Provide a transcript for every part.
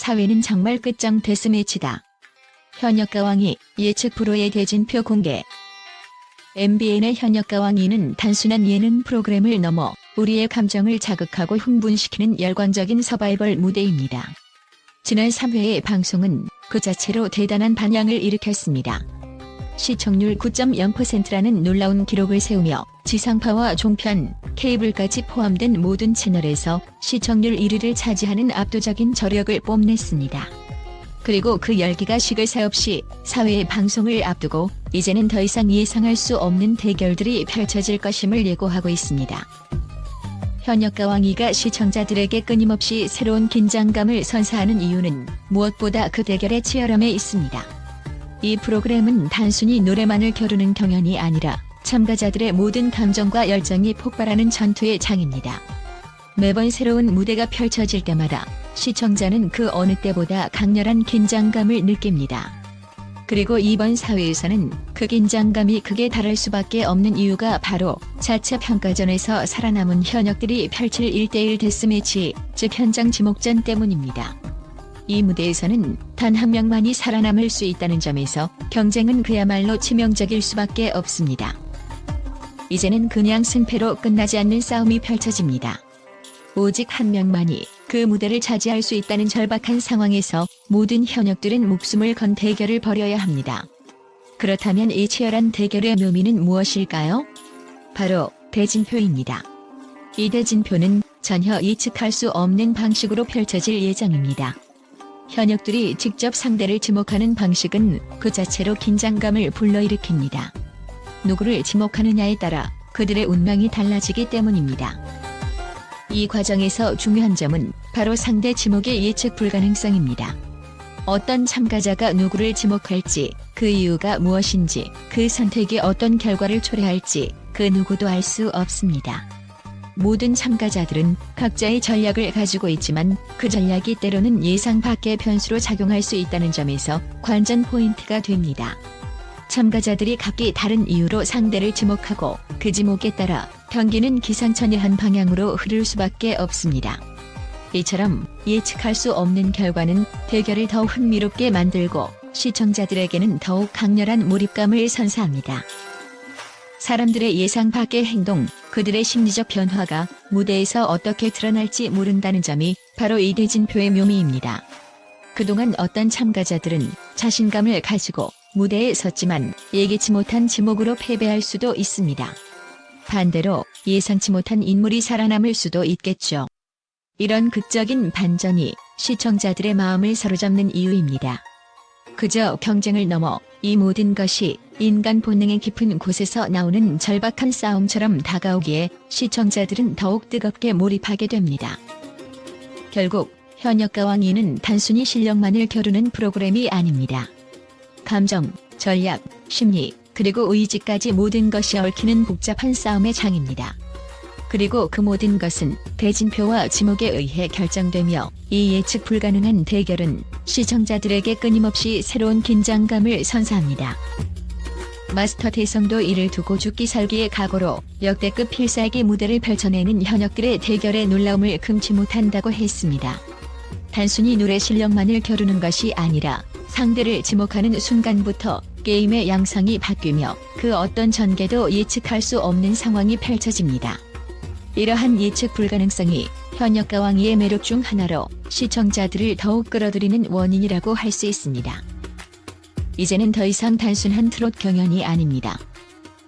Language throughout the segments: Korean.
사회는 정말 끝장 데스매치다. 현역가왕이 예측 프로의 대진표 공개. MBN의 현역가왕이는 단순한 예능 프로그램을 넘어 우리의 감정을 자극하고 흥분시키는 열광적인 서바이벌 무대입니다. 지난 3회의 방송은 그 자체로 대단한 반향을 일으켰습니다. 시청률 9.0%라는 놀라운 기록을 세우며 지상파와 종편, 케이블까지 포함된 모든 채널에서 시청률 1위를 차지하는 압도적인 저력을 뽐냈습니다. 그리고 그 열기가 식을 새 없이 4회 방송을 앞두고 이제는 더 이상 예상할 수 없는 대결들이 펼쳐질 것임을 예고하고 있습니다. 현역가왕이가 시청자들에게 끊임없이 새로운 긴장감을 선사하는 이유는 무엇보다 그 대결의 치열함에 있습니다. 이 프로그램은 단순히 노래만을 겨루는 경연이 아니라 참가자들의 모든 감정과 열정이 폭발하는 전투의 장입니다. 매번 새로운 무대가 펼쳐질 때마다 시청자는 그 어느 때보다 강렬한 긴장감을 느낍니다. 그리고 이번 4회에서는 그 긴장감이 극에 달할 수밖에 없는 이유가 바로 자체 평가전에서 살아남은 현역들이 펼칠 1대1 데스매치, 즉 현장 지목전 때문입니다. 이 무대에서는 단 한 명만이 살아남을 수 있다는 점에서 경쟁은 그야말로 치명적일 수밖에 없습니다. 이제는 그냥 승패로 끝나지 않는 싸움이 펼쳐집니다. 오직 한 명만이 그 무대를 차지할 수 있다는 절박한 상황에서 모든 현역들은 목숨을 건 대결을 벌여야 합니다. 그렇다면 이 치열한 대결의 묘미는 무엇일까요? 바로 대진표입니다. 이 대진표는 전혀 예측할 수 없는 방식으로 펼쳐질 예정입니다. 현역들이 직접 상대를 지목하는 방식은 그 자체로 긴장감을 불러일으킵니다. 누구를 지목하느냐에 따라 그들의 운명이 달라지기 때문입니다. 이 과정에서 중요한 점은 바로 상대 지목의 예측 불가능성입니다. 어떤 참가자가 누구를 지목할지, 그 이유가 무엇인지, 그 선택이 어떤 결과를 초래할지 그 누구도 알 수 없습니다. 모든 참가자들은 각자의 전략을 가지고 있지만 그 전략이 때로는 예상 밖의 변수로 작용할 수 있다는 점에서 관전 포인트가 됩니다. 참가자들이 각기 다른 이유로 상대를 지목하고 그 지목에 따라 경기는 기상천외한 방향으로 흐를 수밖에 없습니다. 이처럼 예측할 수 없는 결과는 대결을 더 흥미롭게 만들고 시청자들에게는 더욱 강렬한 몰입감을 선사합니다. 사람들의 예상 밖의 행동, 그들의 심리적 변화가 무대에서 어떻게 드러날지 모른다는 점이 바로 이 대진표의 묘미입니다. 그동안 어떤 참가자들은 자신감을 가지고 무대에 섰지만 예기치 못한 지목으로 패배할 수도 있습니다. 반대로 예상치 못한 인물이 살아남을 수도 있겠죠. 이런 극적인 반전이 시청자들의 마음을 사로잡는 이유입니다. 그저 경쟁을 넘어 이 모든 것이 인간 본능의 깊은 곳에서 나오는 절박한 싸움처럼 다가오기에 시청자들은 더욱 뜨겁게 몰입하게 됩니다. 결국 현역가왕이는 단순히 실력만을 겨루는 프로그램이 아닙니다. 감정, 전략, 심리, 그리고 의지까지 모든 것이 얽히는 복잡한 싸움의 장입니다. 그리고 그 모든 것은 대진표와 지목에 의해 결정되며 이 예측 불가능한 대결은 시청자들에게 끊임없이 새로운 긴장감을 선사합니다. 마스터 대성도 이를 두고 죽기 살기의 각오로 역대급 필살기 무대를 펼쳐내는 현역들의 대결의 놀라움을 금치 못한다고 했습니다. 단순히 노래 실력만을 겨루는 것이 아니라 상대를 지목하는 순간부터 게임의 양상이 바뀌며 그 어떤 전개도 예측할 수 없는 상황이 펼쳐집니다. 이러한 예측 불가능성이 현역가왕이의 매력 중 하나로 시청자들을 더욱 끌어들이는 원인이라고 할 수 있습니다. 이제는 더 이상 단순한 트롯 경연이 아닙니다.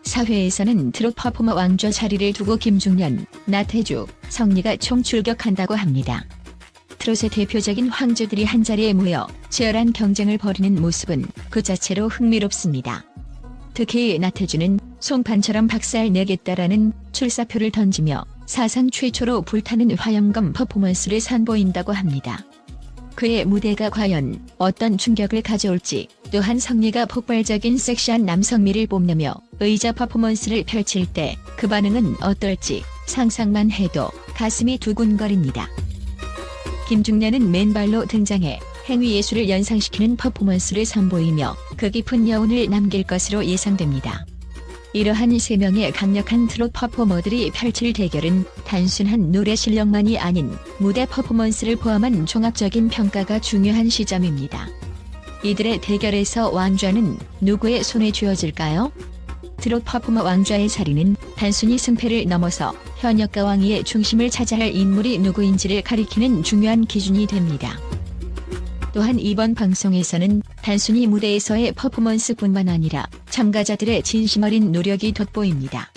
4회에서는 트롯 퍼포머 왕좌 자리를 두고 김중년, 나태주, 성리가 총출격한다고 합니다. 트롯의 대표적인 황제들이 한자리에 모여 치열한 경쟁을 벌이는 모습은 그 자체로 흥미롭습니다. 특히 나태주는 송판처럼 박살 내겠다라는 출사표를 던지며 사상 최초로 불타는 화염검 퍼포먼스를 선보인다고 합니다. 그의 무대가 과연 어떤 충격을 가져올지, 또한 성리가 폭발적인 섹시한 남성미를 뽐내며 의자 퍼포먼스를 펼칠 때 그 반응은 어떨지 상상만 해도 가슴이 두근거립니다. 김중년은 맨발로 등장해 행위예술을 연상시키는 퍼포먼스를 선보이며 그 깊은 여운을 남길 것으로 예상됩니다. 이러한 3명의 강력한 트롯 퍼포머들이 펼칠 대결은 단순한 노래 실력만이 아닌 무대 퍼포먼스를 포함한 종합적인 평가가 중요한 시점입니다. 이들의 대결에서 왕좌는 누구의 손에 쥐어질까요? 트롯 퍼포머 왕좌의 자리는 단순히 승패를 넘어서 현역과 왕위의 중심을 차지할 인물이 누구인지를 가리키는 중요한 기준이 됩니다. 또한 이번 방송에서는 단순히 무대에서의 퍼포먼스뿐만 아니라 참가자들의 진심 어린 노력이 돋보입니다.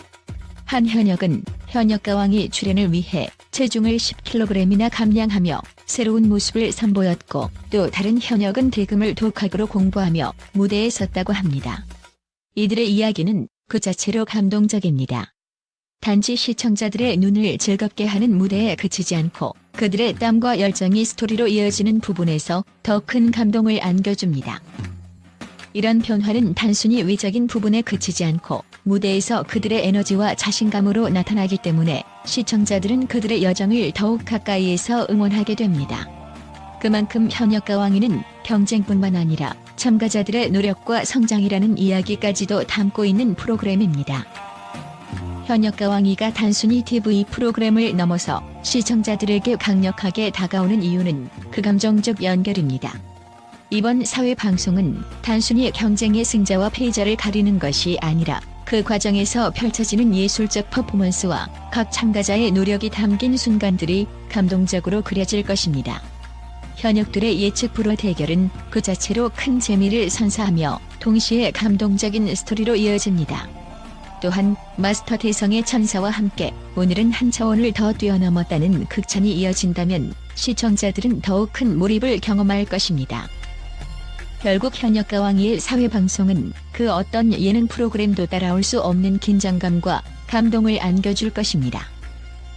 한 현역은 현역과 왕이 출연을 위해 체중을 10kg이나 감량하며 새로운 모습을 선보였고, 또 다른 현역은 대금을 독학으로 공부하며 무대에 섰다고 합니다. 이들의 이야기는 그 자체로 감동적입니다. 단지 시청자들의 눈을 즐겁게 하는 무대에 그치지 않고 그들의 땀과 열정이 스토리로 이어지는 부분에서 더 큰 감동을 안겨줍니다. 이런 변화는 단순히 외적인 부분에 그치지 않고 무대에서 그들의 에너지와 자신감으로 나타나기 때문에 시청자들은 그들의 여정을 더욱 가까이에서 응원하게 됩니다. 그만큼 현역과 왕위는 경쟁뿐만 아니라 참가자들의 노력과 성장이라는 이야기까지도 담고 있는 프로그램입니다. 현역과 왕위가 단순히 TV 프로그램을 넘어서 시청자들에게 강력하게 다가오는 이유는 그 감정적 연결입니다. 이번 사회 방송은 단순히 경쟁의 승자와 패자를 가리는 것이 아니라 그 과정에서 펼쳐지는 예술적 퍼포먼스와 각 참가자의 노력이 담긴 순간들이 감동적으로 그려질 것입니다. 현역들의 예측 프로 대결은 그 자체로 큰 재미를 선사하며 동시에 감동적인 스토리로 이어집니다. 또한 마스터 대성의 천사와 함께 오늘은 한 차원을 더 뛰어넘었다는 극찬이 이어진다면 시청자들은 더욱 큰 몰입을 경험할 것입니다. 결국 현역과 왕위의 사회방송은 그 어떤 예능 프로그램도 따라올 수 없는 긴장감과 감동을 안겨줄 것입니다.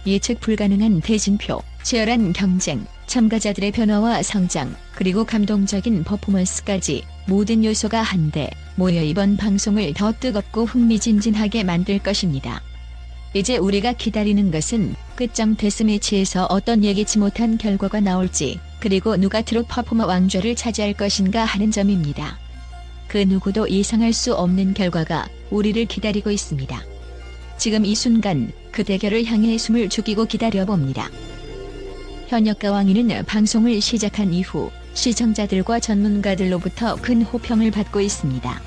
예측 불가능한 대진표, 치열한 경쟁, 참가자들의 변화와 성장, 그리고 감동적인 퍼포먼스까지 모든 요소가 한데 모여 이번 방송을 더 뜨겁고 흥미진진하게 만들 것입니다. 이제 우리가 기다리는 것은 끝장 데스매치에서 어떤 예기치 못한 결과가 나올지, 그리고 누가 트롯 퍼포머 왕좌를 차지할 것인가 하는 점입니다. 그 누구도 예상할 수 없는 결과가 우리를 기다리고 있습니다. 지금 이 순간 그 대결을 향해 숨을 죽이고 기다려봅니다. 현역과 왕위는 방송을 시작한 이후 시청자들과 전문가들로부터 큰 호평을 받고 있습니다.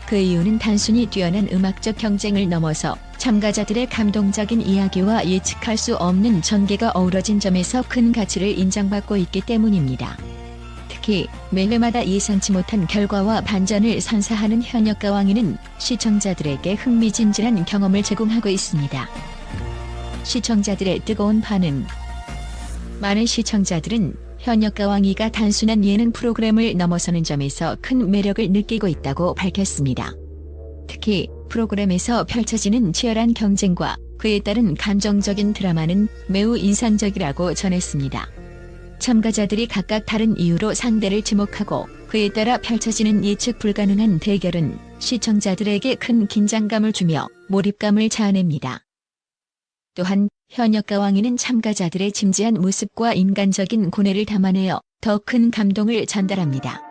그 이유는 단순히 뛰어난 음악적 경쟁을 넘어서 참가자들의 감동적인 이야기와 예측할 수 없는 전개가 어우러진 점에서 큰 가치를 인정받고 있기 때문입니다. 특히 매회마다 예상치 못한 결과와 반전을 선사하는 현역과 왕위는 시청자들에게 흥미진진한 경험을 제공하고 있습니다. 시청자들의 뜨거운 반응. 많은 시청자들은 현역과 왕위가 단순한 예능 프로그램을 넘어서는 점에서 큰 매력을 느끼고 있다고 밝혔습니다. 특히 프로그램에서 펼쳐지는 치열한 경쟁과 그에 따른 감정적인 드라마는 매우 인상적이라고 전했습니다. 참가자들이 각각 다른 이유로 상대를 지목하고 그에 따라 펼쳐지는 예측 불가능한 대결은 시청자들에게 큰 긴장감을 주며 몰입감을 자아냅니다. 또한 현역과 왕위는 참가자들의 진지한 모습과 인간적인 고뇌를 담아내어 더 큰 감동을 전달합니다.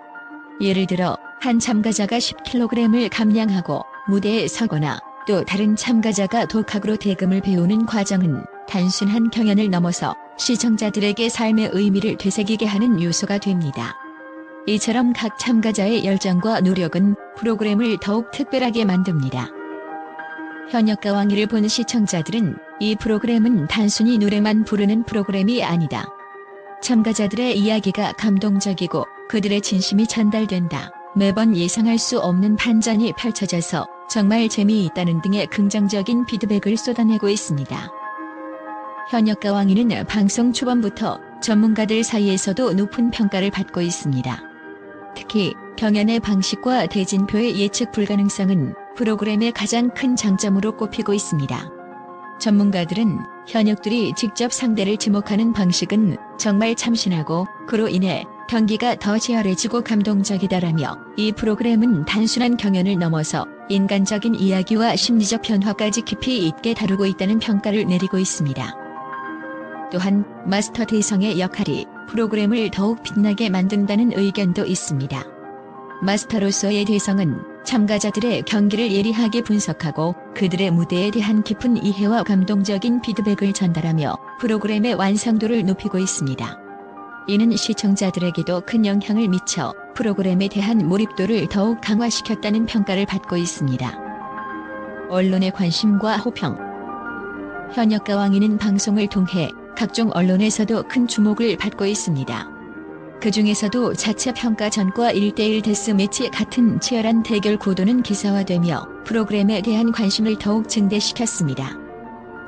예를 들어 한 참가자가 10kg을 감량하고 무대에 서거나 또 다른 참가자가 독학으로 대금을 배우는 과정은 단순한 경연을 넘어서 시청자들에게 삶의 의미를 되새기게 하는 요소가 됩니다. 이처럼 각 참가자의 열정과 노력은 프로그램을 더욱 특별하게 만듭니다. 현역과 왕위를 본 시청자들은 이 프로그램은 단순히 노래만 부르는 프로그램이 아니다. 참가자들의 이야기가 감동적이고 그들의 진심이 전달된다. 매번 예상할 수 없는 반전이 펼쳐져서 정말 재미있다는 등의 긍정적인 피드백을 쏟아내고 있습니다. 현역과 왕위는 방송 초반부터 전문가들 사이에서도 높은 평가를 받고 있습니다. 특히 경연의 방식과 대진표의 예측 불가능성은 프로그램의 가장 큰 장점으로 꼽히고 있습니다. 전문가들은 현역들이 직접 상대를 지목하는 방식은 정말 참신하고 그로 인해 경기가 더 치열해지고 감동적이다라며 이 프로그램은 단순한 경연을 넘어서 인간적인 이야기와 심리적 변화까지 깊이 있게 다루고 있다는 평가를 내리고 있습니다. 또한 마스터 대성의 역할이 프로그램을 더욱 빛나게 만든다는 의견도 있습니다. 마스터로서의 대성은 참가자들의 경기를 예리하게 분석하고 그들의 무대에 대한 깊은 이해와 감동적인 피드백을 전달하며 프로그램의 완성도를 높이고 있습니다. 이는 시청자들에게도 큰 영향을 미쳐 프로그램에 대한 몰입도를 더욱 강화시켰다는 평가를 받고 있습니다. 언론의 관심과 호평. 현역가왕이는 방송을 통해 각종 언론에서도 큰 주목을 받고 있습니다. 그 중에서도 자체 평가전과 1대1 데스매치 같은 치열한 대결 구도는 기사화되며 프로그램에 대한 관심을 더욱 증대시켰습니다.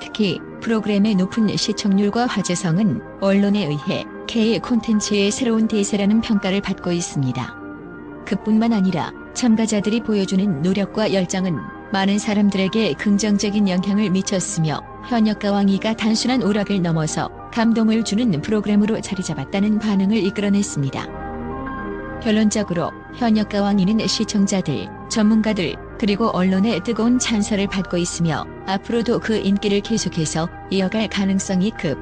특히 프로그램의 높은 시청률과 화제성은 언론에 의해 K 콘텐츠의 새로운 대세라는 평가를 받고 있습니다. 그뿐만 아니라 참가자들이 보여주는 노력과 열정은 많은 사람들에게 긍정적인 영향을 미쳤으며 현역가왕이가 단순한 오락을 넘어서 감동을 주는 프로그램으로 자리잡았다는 반응을 이끌어냈습니다. 결론적으로 현역가왕이는 시청자들, 전문가들, 그리고 언론의 뜨거운 찬사를 받고 있으며 앞으로도 그 인기를 계속해서 이어갈 가능성이 급.